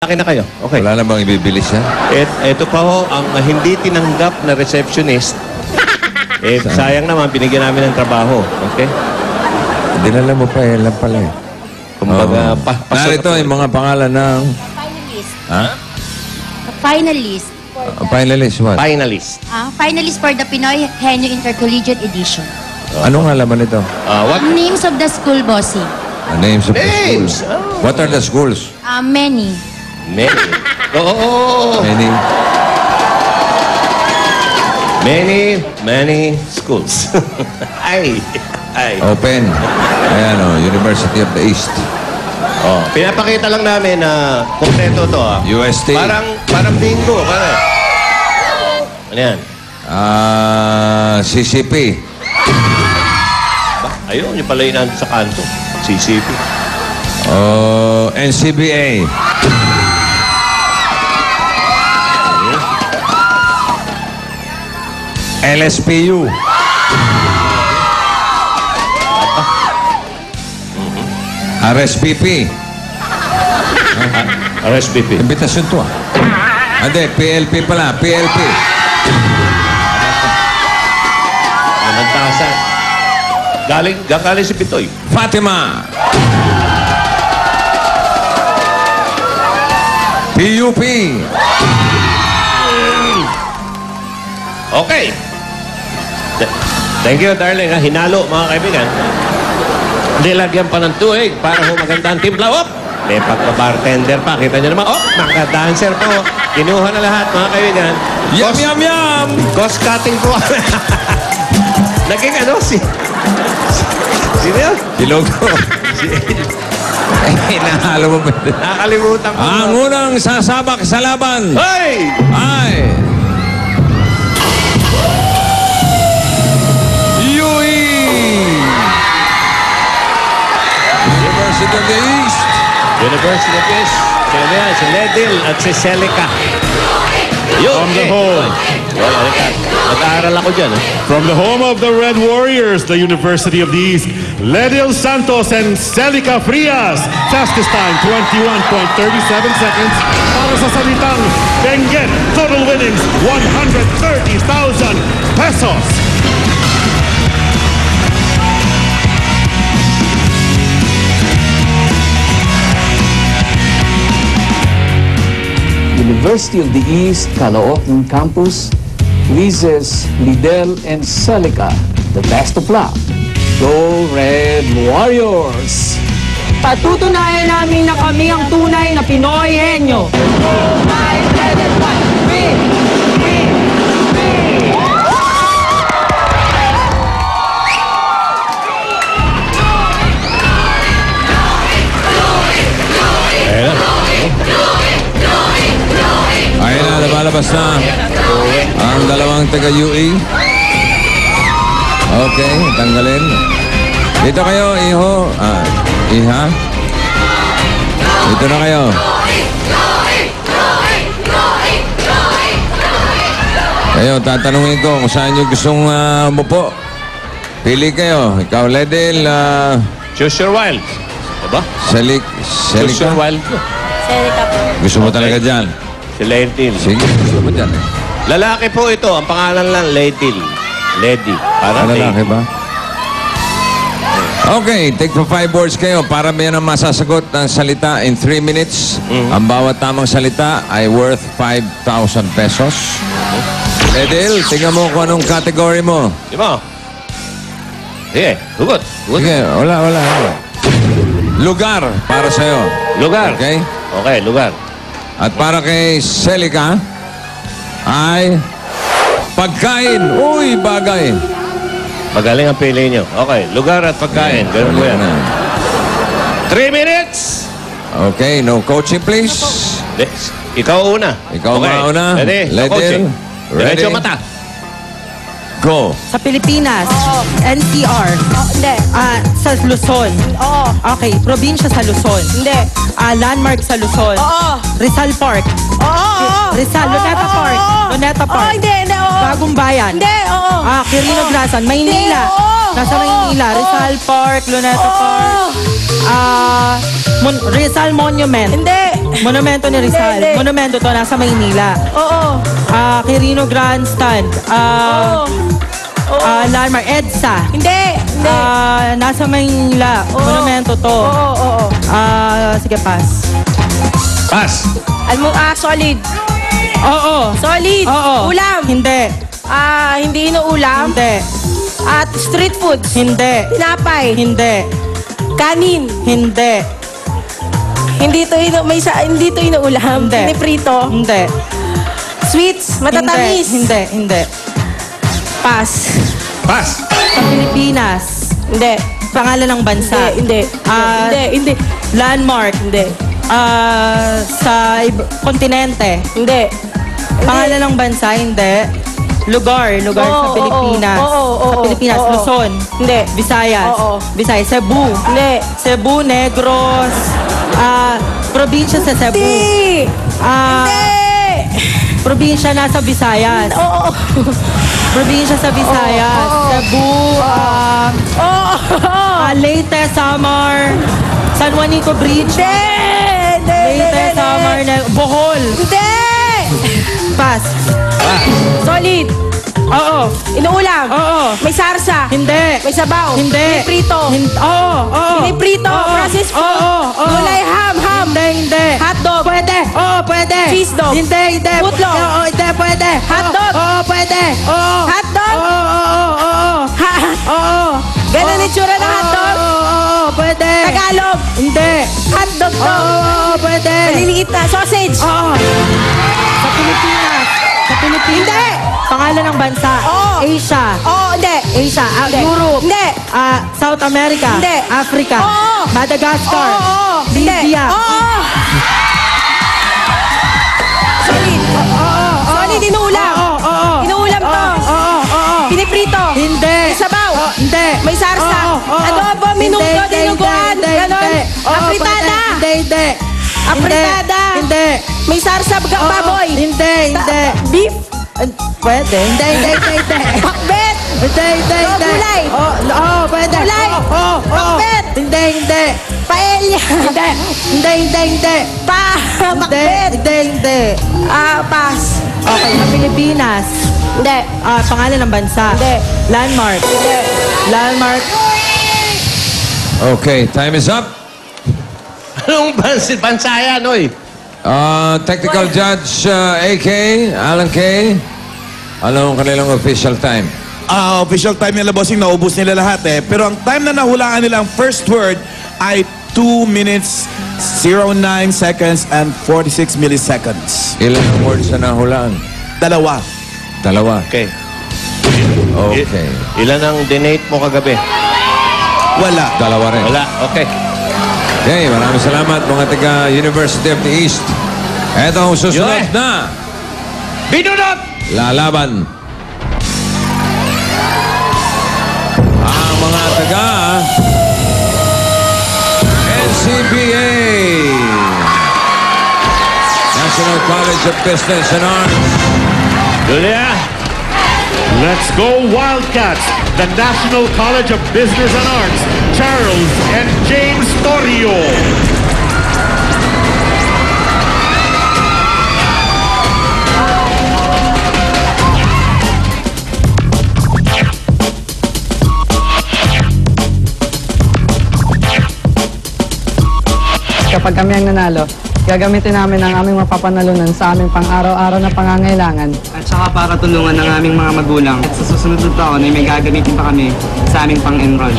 Laki na kayo. Okay. Wala na bang ibibili siya? Ito pa ho, ang hindi tinanggap na receptionist. Sayang naman, binigyan namin ng trabaho. Okay? Dinala mo pa, yan lang pala eh. Kumbaga, Narito yung mga pangalan ng... Finalist. Ha? Finalist. Finalist, what? Finalist. Finalist for the Pinoy Henyo Intercollegiate Edition. Anong laman ito? What? Names of the school, bossy. Names of the Names! schools. What are the schools? Many. Many. Oo. Many schools. ay. Open. Ayan o, University of the East. Pinapakita lang namin na kompleto to. UST. Parang bingo. Ano yan? CCP. Ayun, yung pala yun sa kanto. CCP. NCBA. LSPU. RSPP. RSPP. Imbitasyon to ah. Hindi, PLP pala. PLP. Namantasan. Galing si Pitoy. Fatima. PUP. Okay. Thank you, darling. Hinalo, mga kaibigan. Nilagyan pa ng tuig para ho maganda ang timpla. May pagpa-bartender pa. Kita nyo naman. Naka-dancer po. Kinuha na lahat, mga kaibigan. Yum! Cost cutting po. Naging ano sino yun? Si Logo. Nahalo mo ba? Nakalimutan ko. Ang unang sasabak sa laban. Hey! Ay! UE! University of the East. University of East. Si Ledil at si Celica. From the home. Nag-aaral ako dyan. From the home of the Red Warriors, the University of the East, Ledil Santos and Celica Frias. Fastest time, 21.37 seconds. Para sa salitang Benguet. Total winnings, 130,000 pesos. University of the East, Caloocan Campus, Lises, Lidel, and Celica. The best of luck. Go Red Warriors! Patutunayan namin na kami ang tunay na Pinoy henyo. Ayun na, lumalabas na ang dalawang taga-UE. Okay, tanggalin. Dito kayo, iho. Iha. Dito na kayo. Kayo, tatanungin ko kung saan nyo gustong umupo. Pili kayo. Ikaw, Ledil. Choose your wild. Diba? Choose your Celica. wild. Celica po. Gusto mo talaga dyan? Si Ledil. Sige, gusto mo dyan eh. Lalaki po ito. Ang pangalan lang, Ledil. Lady. Para Lalaki ba? Okay, take for 5 words kayo para may na masasagot ng salita in 3 minutes. Ang bawat tamang salita ay worth 5,000 pesos. Edel, tingnan mo kung anong category mo. Di ba? Sige, hugot. Sige, wala. Lugar para sa'yo. Lugar. Okay? Okay, lugar. At para kay Celica ay pagkain. Uy, bagay. Magaling ang pili nyo. Okay, lugar at pagkain. Ganun po yan. 3 minutes! Okay, no coaching please. Ikaw una. Ikaw okay. mauna. Ready? No Ledil. coaching. Ready? Diretso mata. Go. Sa Pilipinas, NCR. Hindi. Sa Luzon. Oo. Okay, probinsya sa Luzon. Hindi. Landmark sa Luzon. Oo. Rizal Park. Oo. Rizal, Luneta Park. Luneta Park. Hindi. Oo. Bagong Bayan. Hindi. Oo. Quirino Glasan, Maynila. Hindi, oo. Nasa Maynila, Rizal Park, Luneta Park. Rizal Monument. Hindi. Monumento ni Rizal. Hindi. Monumento to, nasa Maynila. Oo. Quirino Grandstand. Landmark. EDSA. Hindi. Hindi. Nasa Maynila. Oo. Monumento to. Oo. Sige, pass. Pass. Solid. Oo. Solid. Oo. Ulam. Hindi. Hindi inuulam. Hindi. At street foods. Hindi. Tinapay. Hindi. Kanin. Hindi. Hindi to inuulam. Hindi. Piniprito. Hindi. Sweets. Matatamis. Hindi. Pass. Pass. Sa Pilipinas. Hindi. Pangalan ng bansa. Hindi. Hindi. Landmark. Hindi. Sa kontinente. Hindi. Pangalan ng bansa, hindi. Lugar sa Pilipinas. Sa Pilipinas, Luzon. Hindi. Visayas. Oo. Visayas, Cebu. Hindi. Cebu, Negros. Probinsya sa Cebu. Hindi. Probinsya nasa Visayas. Oo. Probinsya sa Visayas. Oo. Cebu. Leyte, Samar. San Juanico Bridge. Leyte, Samar. Bohol. Hindi. Pass. Solid. Oo. Inuulam. Oo. May sarsa. Hindi. May sabaw. Hindi. Piniprito. Oo. Piniprito. Processed food. Oo. Gulay, ham. Hindi. Hotdog. Pwede. Oo, pwede. Cheese dog. Hindi. Footlong. Oo, hindi. Pwede. Hotdog. Oo, pwede. Oo. Hotdog. Oo. Oo. Ganun itsura ng hotdog. Oo, pwede. Tagalog. Hindi. Hotdog to. Oo, pwede. Maliliit na. Sausage. Oo. Sa Pilipinas. Hindi. Pangalan ng bansa. Oo. Asia. Oo, hindi. Asia. Hindi. Europe. Hindi. South America. Hindi. Africa. Oo. Madagascar. Oo. Hindi. Libya. Oo. Solid. Solid, inuulam. Oo. Inuulam to. Oo. Piniprito. Hindi. May sabaw. Hindi. May sarsa. Oo. Adobo, minuto, dinuguan. Ganon. Apritada. Hindi. Apritada. Hindi. May sarsa, baboy. Hindi. Beef. Pwede. Hindi. Pakbet. Hindi. Gulay. Oo, pwede. Gulay. Oo. Pakbet. Hindi. Paella. Hindi. Pakbet. Hindi. Pass. Okay, sa Pilipinas. Hindi. Pangalan ng bansa. Hindi. Landmark. Hindi. Landmark. Okay, time is up. Anong bansa yan, oy? Technical Judge AK, Alan K. Anong kanilang official time? Official time nila, bossing, naubos nila lahat eh. Pero ang time na nahulaan nila ang first word ay 2 minutes, 09 seconds, and 46 milliseconds. Ilang words na nahulaan? Dalawa. Okay. Okay. Ilan ang dinate mo kagabi? Wala. Dalawa rin. Wala. Okay. Okay, maraming salamat mga taga University of the East. Eto ang susunod Yun. na Binunot! lalaban. Ang mga taga NCBA, National College of Business and Arts. Julia! Let's go Wildcats, the National College of Business and Arts, Charles and James Torrio. Kapag kami ang nanalo, gagamitin namin ang aming mapapanalunan sa aming pang-araw-araw na pangangailangan. At saka para tulungan ng aming mga magulang. At sa susunod na taon ay may gagamitin pa kami sa aming pang-enroll.